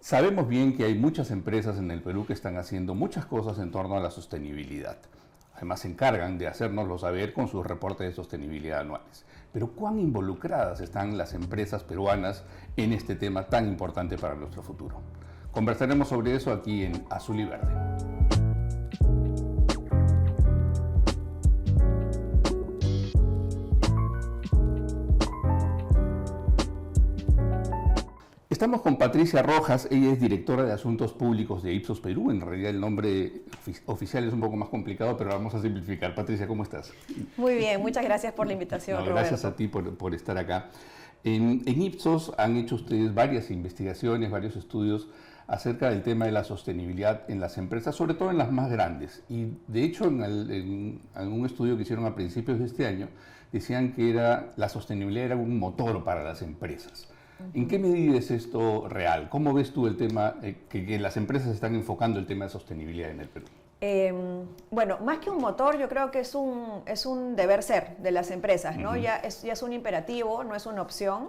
Sabemos bien que hay muchas empresas en el Perú que están haciendo muchas cosas en torno a la sostenibilidad. Además, se encargan de hacérnoslo saber con sus reportes de sostenibilidad anuales. Pero ¿cuán involucradas están las empresas peruanas en este tema tan importante para nuestro futuro? Conversaremos sobre eso aquí en Azul y Verde. Estamos con Patricia Rojas, ella es directora de Asuntos Públicos de Ipsos Perú. En realidad el nombre oficial es un poco más complicado, pero lo vamos a simplificar. Patricia, ¿cómo estás? Muy bien, muchas gracias por la invitación, Roberto. Gracias a ti por estar acá. En Ipsos han hecho ustedes varias investigaciones, varios estudios acerca del tema de la sostenibilidad en las empresas, sobre todo en las más grandes. Y de hecho, en un estudio que hicieron a principios de este año, decían que la sostenibilidad era un motor para las empresas. ¿En qué medida es esto real? ¿Cómo ves tú el tema, que las empresas están enfocando el tema de sostenibilidad en el Perú? Bueno, más que un motor, yo creo que es un deber ser de las empresas, ¿no? Ya es un imperativo, no es una opción.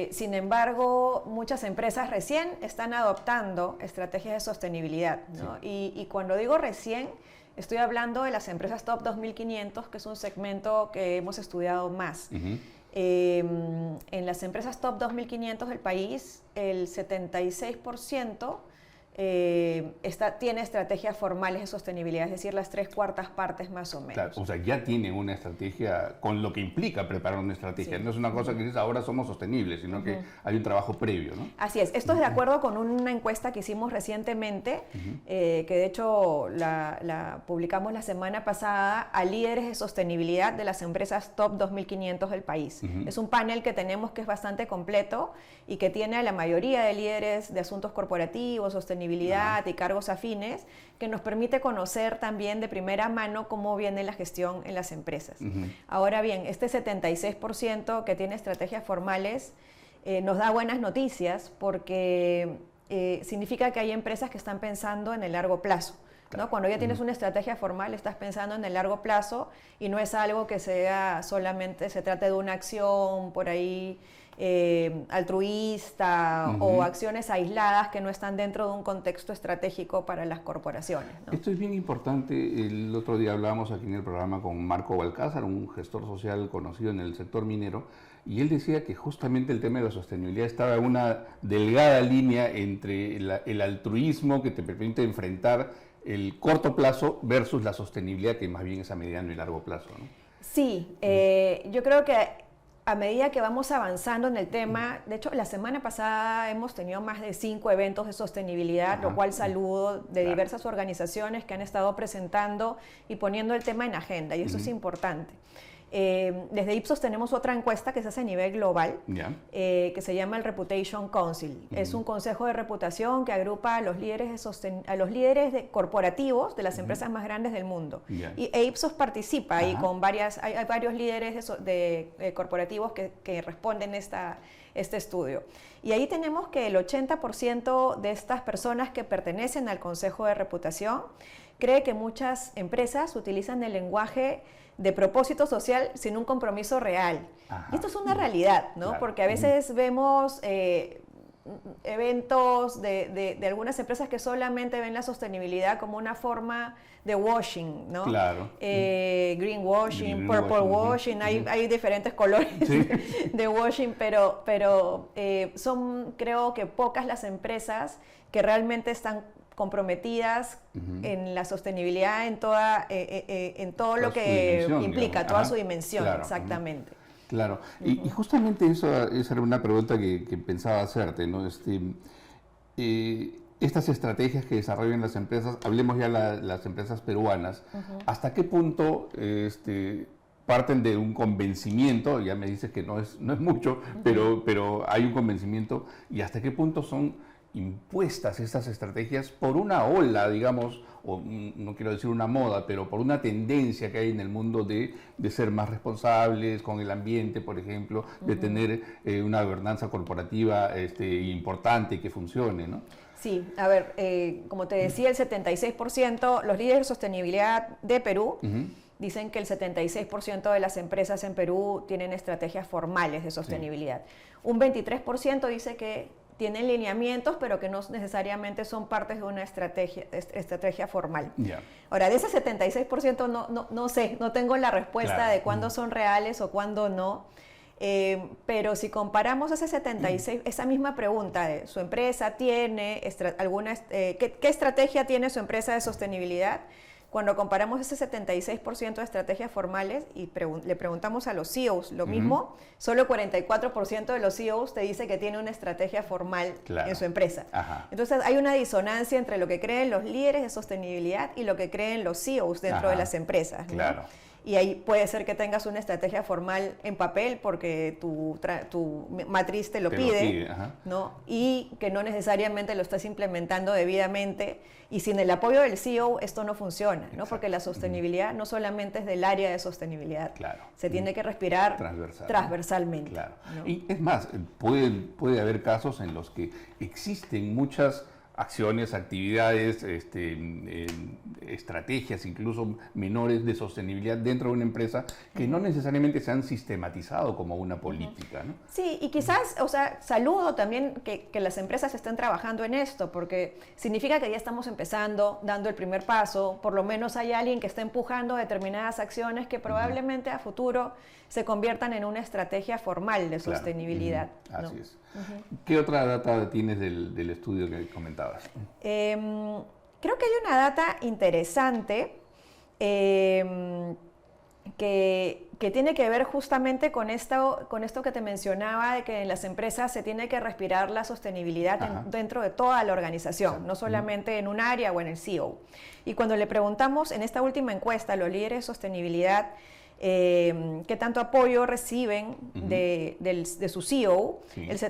Sin embargo, muchas empresas recién están adoptando estrategias de sostenibilidad, ¿no? Sí. Y cuando digo recién, estoy hablando de las empresas Top 2500, que es un segmento que hemos estudiado más. En las empresas Top 2500 del país, el 76% tiene estrategias formales de sostenibilidad, es decir, las 3/4 partes más o menos. Claro, o sea, ya tienen una estrategia con lo que implica preparar una estrategia. Sí. No es una cosa que dices ahora somos sostenibles, sino que hay un trabajo previo, ¿no? Así es. Esto es de acuerdo con una encuesta que hicimos recientemente, que de hecho la publicamos la semana pasada a líderes de sostenibilidad de las empresas Top 2500 del país. Es un panel que tenemos que es bastante completo y que tiene a la mayoría de líderes de asuntos corporativos, sostenibilidad y cargos afines, que nos permite conocer también de primera mano cómo viene la gestión en las empresas. Ahora bien, este 76% que tiene estrategias formales nos da buenas noticias porque significa que hay empresas que están pensando en el largo plazo, ¿no? Cuando ya tienes una estrategia formal, estás pensando en el largo plazo y no es algo que sea solamente, se trate de una acción por ahí altruista o acciones aisladas que no están dentro de un contexto estratégico para las corporaciones, ¿no? Esto es bien importante. El otro día hablábamos aquí en el programa con Marco Balcázar, un gestor social conocido en el sector minero, y él decía que justamente el tema de la sostenibilidad estaba en una delgada línea entre el altruismo que te permite enfrentar el corto plazo versus la sostenibilidad que más bien es a mediano y largo plazo, ¿no? Sí, yo creo que a medida que vamos avanzando en el tema, de hecho la semana pasada hemos tenido más de 5 eventos de sostenibilidad, lo cual saludo de diversas organizaciones que han estado presentando y poniendo el tema en agenda, y eso es importante. Desde Ipsos tenemos otra encuesta que se hace a nivel global, que se llama el Reputation Council. Es un consejo de reputación que agrupa a los líderes, corporativos de las empresas más grandes del mundo. E Ipsos participa ahí con hay varios líderes corporativos que responden este estudio. Y ahí tenemos que el 80% de estas personas que pertenecen al Consejo de Reputación cree que muchas empresas utilizan el lenguaje de propósito social sin un compromiso real. Y esto es una realidad, ¿no? Claro. Porque a veces vemos eventos de algunas empresas que solamente ven la sostenibilidad como una forma de washing, ¿no? Claro. Greenwashing, purple washing, hay diferentes colores de washing, pero son, creo que pocas las empresas que realmente están comprometidas en la sostenibilidad, en todo lo que implica, toda su dimensión, exactamente. Claro, y justamente esa era una pregunta que pensaba hacerte, ¿no? Estas estrategias que desarrollan las empresas, hablemos ya las empresas peruanas, ¿hasta qué punto parten de un convencimiento? Ya me dices que no es mucho, pero hay un convencimiento, y hasta qué punto son impuestas estas estrategias por una ola, digamos, o no quiero decir una moda, pero por una tendencia que hay en el mundo de ser más responsables con el ambiente, por ejemplo, de tener una gobernanza corporativa importante que funcione, ¿no? Sí, a ver, como te decía, el 76%, los líderes de sostenibilidad de Perú dicen que el 76% de las empresas en Perú tienen estrategias formales de sostenibilidad. Un 23% dice que tienen lineamientos, pero que no necesariamente son partes de una estrategia formal. Yeah. Ahora, de ese 76% no sé, no tengo la respuesta Claro. de cuándo son reales o cuándo no. Pero si comparamos ese 76, esa misma pregunta de su empresa tiene ¿qué estrategia tiene su empresa de sostenibilidad? Cuando comparamos ese 76% de estrategias formales y le preguntamos a los CEOs lo mismo, solo 44% de los CEOs te dice que tiene una estrategia formal en su empresa. Ajá. Entonces hay una disonancia entre lo que creen los líderes de sostenibilidad y lo que creen los CEOs dentro de las empresas, ¿no? Claro. Y ahí puede ser que tengas una estrategia formal en papel porque tu matriz te lo pide, ¿no? Y que no necesariamente lo estás implementando debidamente. Y sin el apoyo del CEO esto no funciona, ¿no? Porque la sostenibilidad no solamente es del área de sostenibilidad. Claro. Se tiene que respirar transversalmente. Claro. ¿no? Y es más, puede haber casos en los que existen muchas acciones, actividades, estrategias incluso menores de sostenibilidad dentro de una empresa que no necesariamente se han sistematizado como una política, ¿no? Sí, y quizás, o sea, saludo también que las empresas estén trabajando en esto, porque significa que ya estamos empezando, dando el primer paso, por lo menos hay alguien que está empujando determinadas acciones que probablemente a futuro se conviertan en una estrategia formal de sostenibilidad. Así ¿no? es. ¿Qué otra data tienes del estudio que comentabas? Creo que hay una data interesante que tiene que ver justamente con esto que te mencionaba, de que en las empresas se tiene que respirar la sostenibilidad dentro de toda la organización, no solamente en un área o en el CEO. Y cuando le preguntamos en esta última encuesta a los líderes de sostenibilidad, qué tanto apoyo reciben de su CEO.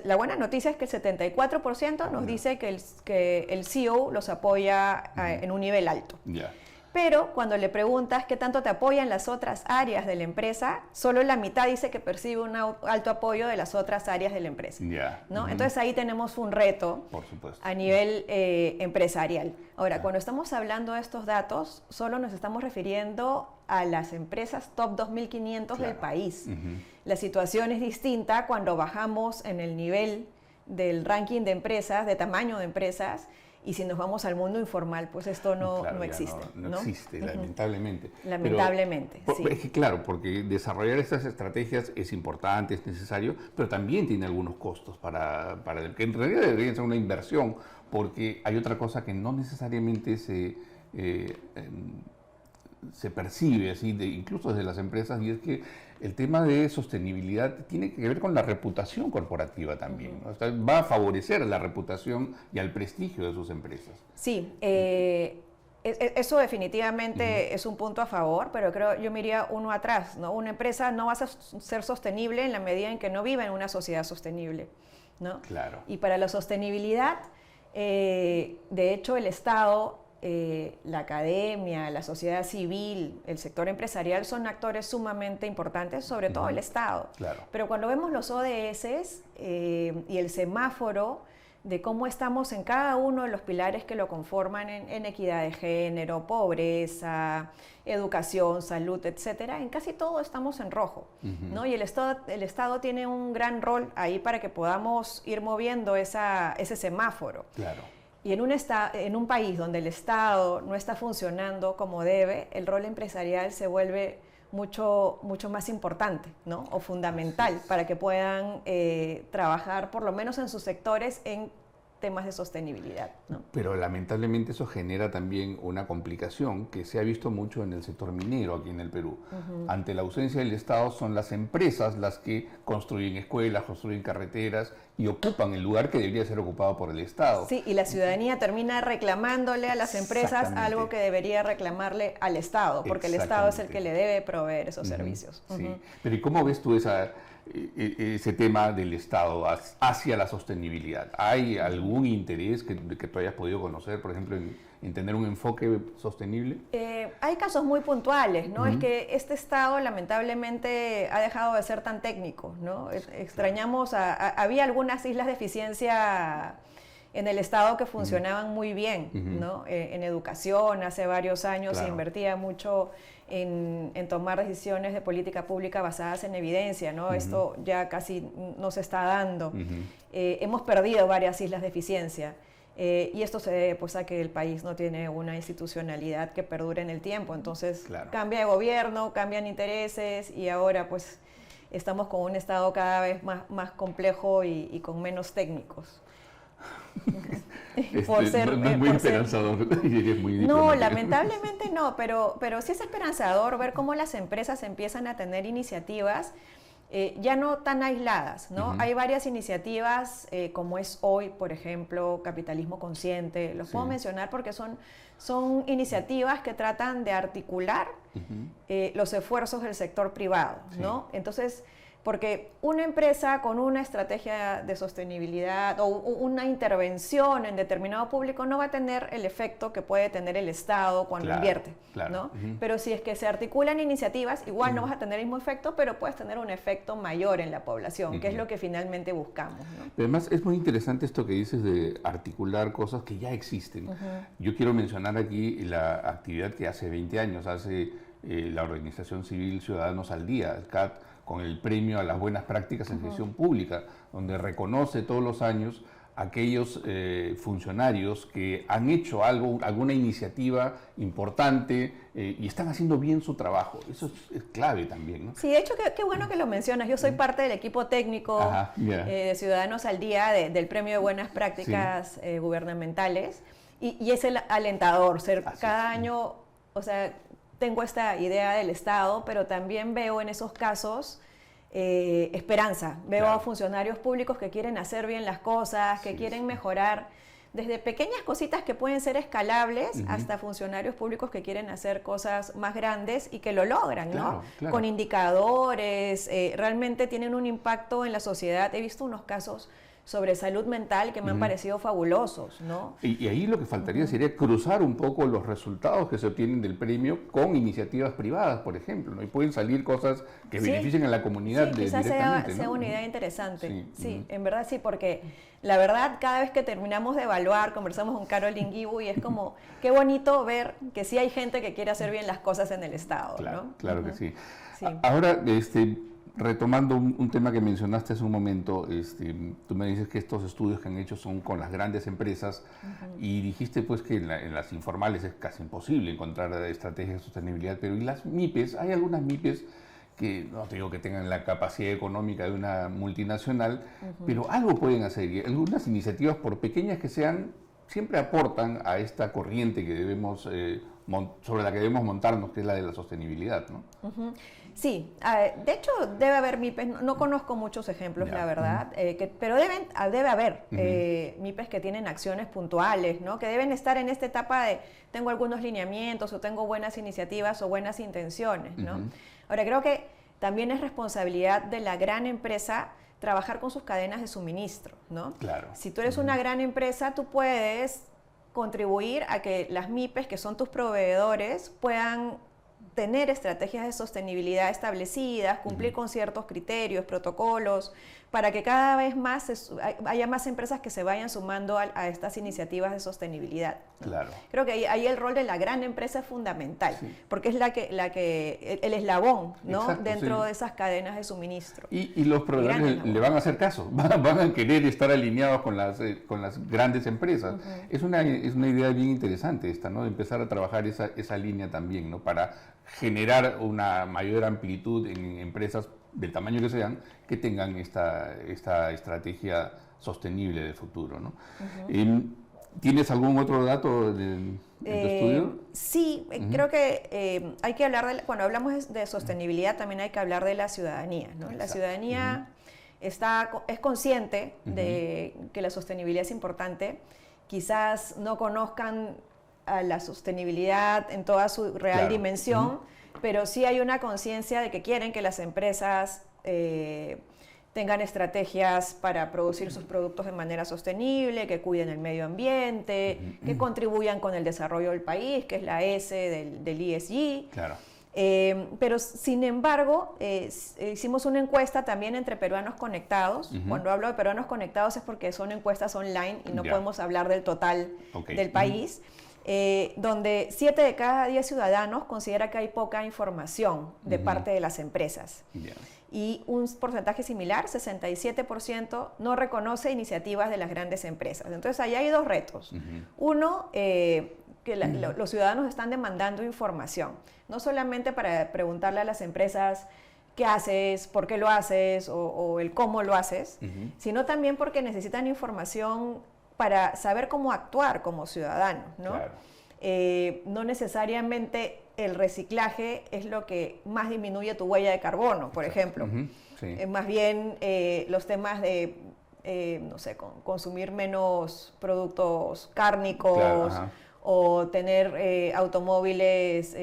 La buena noticia es que el 74% nos dice que el CEO los apoya en un nivel alto. Pero cuando le preguntas qué tanto te apoyan las otras áreas de la empresa, solo la mitad dice que percibe un alto apoyo de las otras áreas de la empresa. ¿No? Entonces ahí tenemos un reto a nivel empresarial. Ahora, cuando estamos hablando de estos datos, solo nos estamos refiriendo a las empresas top 2.500 del país. La situación es distinta cuando bajamos en el nivel del ranking de empresas, de tamaño de empresas, y si nos vamos al mundo informal, pues esto no existe. No existe, lamentablemente. Lamentablemente, sí. Es que claro, porque desarrollar estas estrategias es importante, es necesario, pero también tiene algunos costos que en realidad deberían ser una inversión, porque hay otra cosa que no necesariamente se percibe así, incluso desde las empresas, y es que el tema de sostenibilidad tiene que ver con la reputación corporativa también, ¿no? O sea, va a favorecer la reputación y al prestigio de sus empresas. Sí, eso definitivamente es un punto a favor, pero yo me iría uno atrás, ¿no? Una empresa no va a ser sostenible en la medida en que no viva en una sociedad sostenible, ¿no? Claro. Y para la sostenibilidad, de hecho, el Estado, la academia, la sociedad civil, el sector empresarial son actores sumamente importantes, sobre todo el Estado. Claro. Pero cuando vemos los ODS y el semáforo de cómo estamos en cada uno de los pilares que lo conforman en equidad de género, pobreza, educación, salud, etcétera, en casi todo estamos en rojo, ¿no? Y el Estado tiene un gran rol ahí para que podamos ir moviendo ese semáforo. Claro. Y en un país donde el Estado no está funcionando como debe, el rol empresarial se vuelve mucho más importante, ¿no? O fundamental para que puedan trabajar, por lo menos en sus sectores, en temas de sostenibilidad, ¿no? Pero lamentablemente eso genera también una complicación que se ha visto mucho en el sector minero aquí en el Perú. Ante la ausencia del Estado son las empresas las que construyen escuelas, construyen carreteras y ocupan el lugar que debería ser ocupado por el Estado. Sí, y la ciudadanía termina reclamándole a las empresas algo que debería reclamarle al Estado, porque el Estado es el que le debe proveer esos servicios. Sí. Pero ¿y cómo ves tú ese tema del Estado hacia la sostenibilidad? ¿Hay algún interés que tú hayas podido conocer, por ejemplo, en tener un enfoque sostenible? Hay casos muy puntuales, ¿no? Es que este Estado lamentablemente ha dejado de ser tan técnico, ¿no? Extrañamos, había algunas islas de eficiencia en el Estado que funcionaban muy bien, ¿no? En educación, hace varios años se invertía mucho en tomar decisiones de política pública basadas en evidencia, ¿no? Esto ya casi no se está dando. Hemos perdido varias islas de eficiencia. Y esto se debe pues, a que el país no tiene una institucionalidad que perdure en el tiempo. Entonces cambia de gobierno, cambian intereses y ahora pues estamos con un Estado cada vez más complejo y con menos técnicos. Por ser, no es muy esperanzador. No, lamentablemente no, pero sí es esperanzador ver cómo las empresas empiezan a tener iniciativas ya no tan aisladas, ¿no? Hay varias iniciativas, como es hoy, por ejemplo, Capitalismo Consciente, los puedo mencionar porque son iniciativas que tratan de articular los esfuerzos del sector privado, ¿no? Entonces, porque una empresa con una estrategia de sostenibilidad o una intervención en determinado público no va a tener el efecto que puede tener el Estado cuando invierte, ¿no? Pero si es que se articulan iniciativas, igual no vas a tener el mismo efecto, pero puedes tener un efecto mayor en la población, que es lo que finalmente buscamos, ¿no? Además, es muy interesante esto que dices de articular cosas que ya existen. Yo quiero mencionar aquí la actividad que hace 20 años hace la Organización Civil Ciudadanos al Día, el CAT, con el premio a las buenas prácticas en gestión pública, donde reconoce todos los años a aquellos funcionarios que han hecho alguna iniciativa importante y están haciendo bien su trabajo. Eso es clave también, ¿no? Sí, de hecho, qué bueno que lo mencionas. Yo soy parte del equipo técnico de Ciudadanos al Día del Premio de Buenas Prácticas gubernamentales y es el alentador ser cada año, o sea, tengo esta idea del Estado, pero también veo en esos casos esperanza. Veo a funcionarios públicos que quieren hacer bien las cosas, que quieren mejorar, desde pequeñas cositas que pueden ser escalables hasta funcionarios públicos que quieren hacer cosas más grandes y que lo logran, ¿no? Con indicadores, realmente tienen un impacto en la sociedad. He visto unos casos sobre salud mental que me han parecido fabulosos, ¿no? Y ahí lo que faltaría sería cruzar un poco los resultados que se obtienen del premio con iniciativas privadas, por ejemplo, ¿no? Y pueden salir cosas que beneficien a la comunidad quizás directamente, sea una idea interesante. Sí, en verdad sí, porque la verdad cada vez que terminamos de evaluar, conversamos con Caroline Guibu y es como, qué bonito ver que sí hay gente que quiere hacer bien las cosas en el Estado, ¿no? Claro que sí. Ahora, retomando un tema que mencionaste hace un momento, tú me dices que estos estudios que han hecho son con las grandes empresas y dijiste pues que en las informales es casi imposible encontrar estrategias de sostenibilidad, pero ¿y las MIPES? Hay algunas MIPES que no te digo que tengan la capacidad económica de una multinacional, pero algo pueden hacer y algunas iniciativas, por pequeñas que sean, siempre aportan a esta corriente que debemos sobre la que debemos montarnos, que es la de la sostenibilidad, ¿no? Sí, de hecho debe haber MIPES, no conozco muchos ejemplos, la verdad, pero debe haber MIPES que tienen acciones puntuales, ¿no? Que deben estar en esta etapa de tengo algunos lineamientos o tengo buenas iniciativas o buenas intenciones, ¿no? Ahora, creo que también es responsabilidad de la gran empresa trabajar con sus cadenas de suministro, ¿no? Claro. Si tú eres una gran empresa, tú puedes contribuir a que las MIPES, que son tus proveedores, puedan tener estrategias de sostenibilidad establecidas, cumplir con ciertos criterios, protocolos, para que cada vez más haya más empresas que se vayan sumando a estas iniciativas de sostenibilidad, ¿no? Claro. Creo que ahí el rol de la gran empresa es fundamental, porque es el eslabón, ¿no? Dentro de esas cadenas de suministro. Y los proveedores le van a hacer caso, van a querer estar alineados con las grandes empresas. Es una idea bien interesante esta, ¿no? De empezar a trabajar esa línea también, ¿no? Para generar una mayor amplitud en empresas del tamaño que sean, que tengan esta estrategia sostenible de futuro, ¿no? ¿Tienes algún otro dato en tu estudio? Sí, creo que hay que hablar, cuando hablamos de sostenibilidad, también hay que hablar de la ciudadanía, ¿no? La ciudadanía es consciente de que la sostenibilidad es importante, quizás no conozcan a la sostenibilidad en toda su real dimensión, pero sí hay una conciencia de que quieren que las empresas tengan estrategias para producir sus productos de manera sostenible, que cuiden el medio ambiente, que contribuyan con el desarrollo del país, que es la S del ESG. Claro. Pero sin embargo, hicimos una encuesta también entre peruanos conectados. Cuando hablo de peruanos conectados es porque son encuestas online y no podemos hablar del total del país. Donde 7 de cada 10 ciudadanos considera que hay poca información de parte de las empresas. Y un porcentaje similar, 67%, no reconoce iniciativas de las grandes empresas. Entonces, ahí hay dos retos. Uno, que los ciudadanos están demandando información, no solamente para preguntarle a las empresas qué haces, por qué lo haces o el cómo lo haces, sino también porque necesitan información para saber cómo actuar como ciudadanos, ¿no? Claro. No necesariamente el reciclaje es lo que más disminuye tu huella de carbono, por ejemplo. Más bien los temas de, no sé, consumir menos productos cárnicos, claro, o tener automóviles,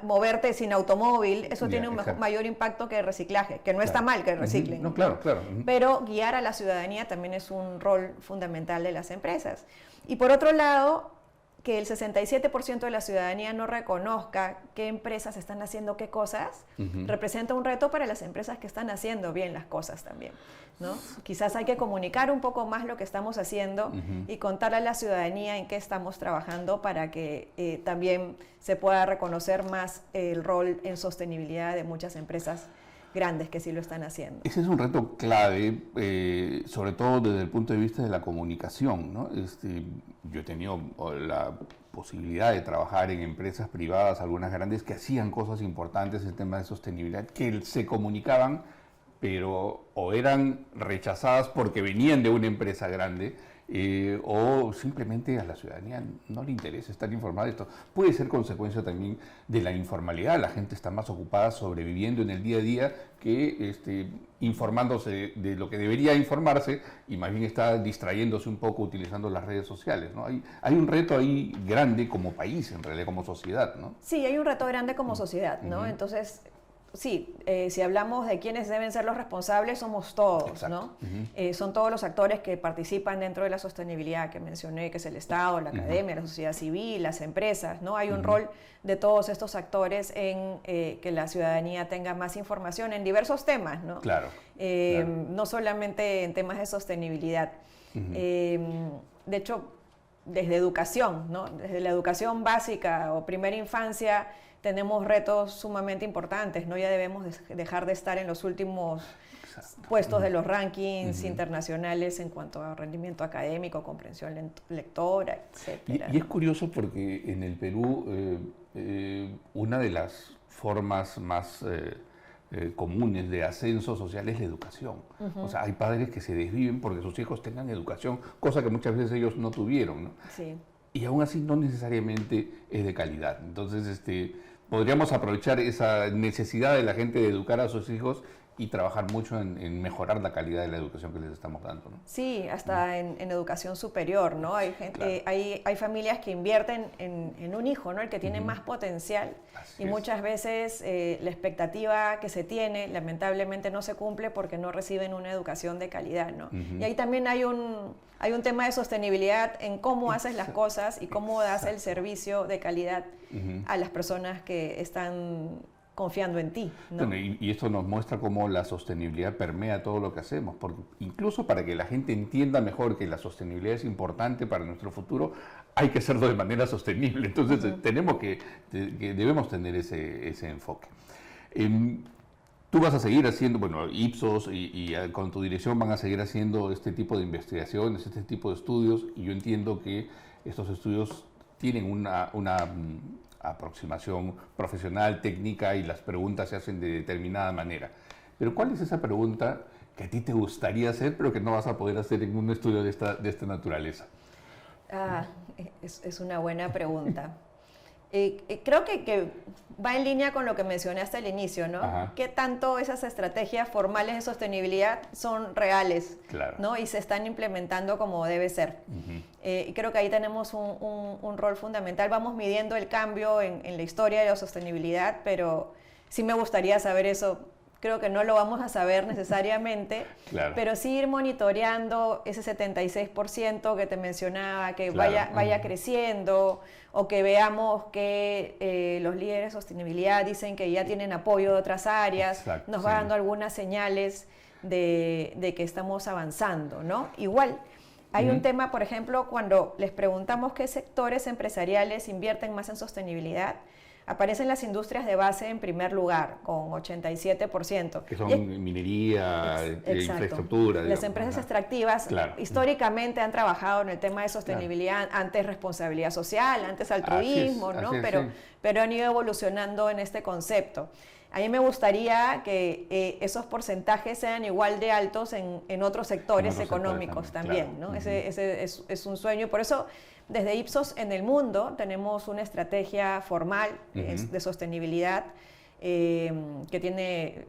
moverte sin automóvil, eso tiene un mayor impacto que el reciclaje, que no está mal que reciclen. No, claro, claro. Pero guiar a la ciudadanía también es un rol fundamental de las empresas. Y por otro lado, que el 67% de la ciudadanía no reconozca qué empresas están haciendo qué cosas, representa un reto para las empresas que están haciendo bien las cosas también, ¿no? Quizás hay que comunicar un poco más lo que estamos haciendo y contarle a la ciudadanía en qué estamos trabajando para que también se pueda reconocer más el rol en sostenibilidad de muchas empresas grandes que sí lo están haciendo. Ese es un reto clave, sobre todo desde el punto de vista de la comunicación, ¿no? Yo he tenido la posibilidad de trabajar en empresas privadas, algunas grandes, que hacían cosas importantes en temas de sostenibilidad, que se comunicaban, pero o eran rechazadas porque venían de una empresa grande, o simplemente a la ciudadanía no le interesa estar informada de esto. Puede ser consecuencia también de la informalidad. La gente está más ocupada sobreviviendo en el día a día que informándose de lo que debería informarse, y más bien está distrayéndose un poco utilizando las redes sociales, ¿no? Hay un reto ahí grande como país, en realidad, como sociedad, ¿no? Sí, hay un reto grande como sociedad, ¿no? Entonces, sí, si hablamos de quiénes deben ser los responsables, somos todos, ¿no? Son todos los actores que participan dentro de la sostenibilidad que mencioné, que es el Estado, la academia, la sociedad civil, las empresas, ¿no? Hay un rol de todos estos actores en que la ciudadanía tenga más información en diversos temas, ¿no? Claro. No solamente en temas de sostenibilidad. De hecho, desde educación, ¿no? Desde la educación básica o primera infancia, tenemos retos sumamente importantes, ¿no? Ya debemos dejar de estar en los últimos puestos de los rankings internacionales en cuanto a rendimiento académico, comprensión lectora, etc. Y es curioso porque en el Perú una de las formas más comunes de ascenso social es la educación. O sea, hay padres que se desviven porque sus hijos tengan educación, cosa que muchas veces ellos no tuvieron, ¿no? Sí. Y aún así no necesariamente es de calidad. Entonces, podríamos aprovechar esa necesidad de la gente de educar a sus hijos y trabajar mucho en mejorar la calidad de la educación que les estamos dando, ¿no? Sí, hasta en educación superior, ¿no? Hay gente, hay familias que invierten en un hijo, ¿no? El que tiene más potencial. Así es. Muchas veces la expectativa que se tiene lamentablemente no se cumple porque no reciben una educación de calidad, ¿no? Y ahí también hay un tema de sostenibilidad en cómo haces las cosas y cómo das el servicio de calidad a las personas que están confiando en ti, ¿no? Bueno, y esto nos muestra cómo la sostenibilidad permea todo lo que hacemos, porque incluso para que la gente entienda mejor que la sostenibilidad es importante para nuestro futuro, hay que hacerlo de manera sostenible. Entonces debemos tener ese enfoque. Tú vas a seguir haciendo, bueno, Ipsos y con tu dirección van a seguir haciendo este tipo de investigaciones, este tipo de estudios, y yo entiendo que estos estudios tienen una aproximación profesional, técnica, y las preguntas se hacen de determinada manera. Pero ¿cuál es esa pregunta que a ti te gustaría hacer, pero que no vas a poder hacer en un estudio de esta naturaleza? Es una buena pregunta. Creo que va en línea con lo que mencionaste al inicio, ¿no? Ajá. ¿Qué tanto esas estrategias formales de sostenibilidad son reales? Claro. ¿No? Y se están implementando como debe ser. Y creo que ahí tenemos un rol fundamental. Vamos midiendo el cambio en la historia de la sostenibilidad, pero sí me gustaría saber eso, creo que no lo vamos a saber necesariamente, claro. pero sí ir monitoreando ese 76% que te mencionaba, que Claro. vaya creciendo, o que veamos que los líderes de sostenibilidad dicen que ya tienen apoyo de otras áreas, Exacto, nos va dando algunas señales de que estamos avanzando, ¿no? Igual, hay un tema, por ejemplo, cuando les preguntamos qué sectores empresariales invierten más en sostenibilidad, aparecen las industrias de base en primer lugar, con 87%. Que son minería, infraestructura. Las digamos, empresas ajá. extractivas Claro. históricamente han trabajado en el tema de sostenibilidad, antes responsabilidad social, antes altruismo, ¿no? así es, pero, sí. pero han ido evolucionando en este concepto. A mí me gustaría que esos porcentajes sean igual de altos en otros sectores En otros económicos sectores también, también, ¿no? claro. Ese es un sueño, por eso desde Ipsos en el mundo tenemos una estrategia formal de sostenibilidad que tiene,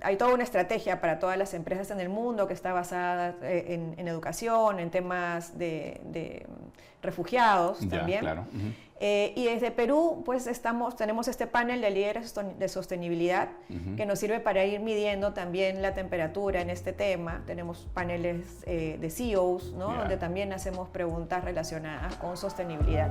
hay toda una estrategia para todas las empresas en el mundo que está basada en educación, en temas de refugiados también. Claro. Y desde Perú, pues tenemos este panel de líderes de sostenibilidad que nos sirve para ir midiendo también la temperatura en este tema. Tenemos paneles de CEOs, ¿no? Donde también hacemos preguntas relacionadas con sostenibilidad.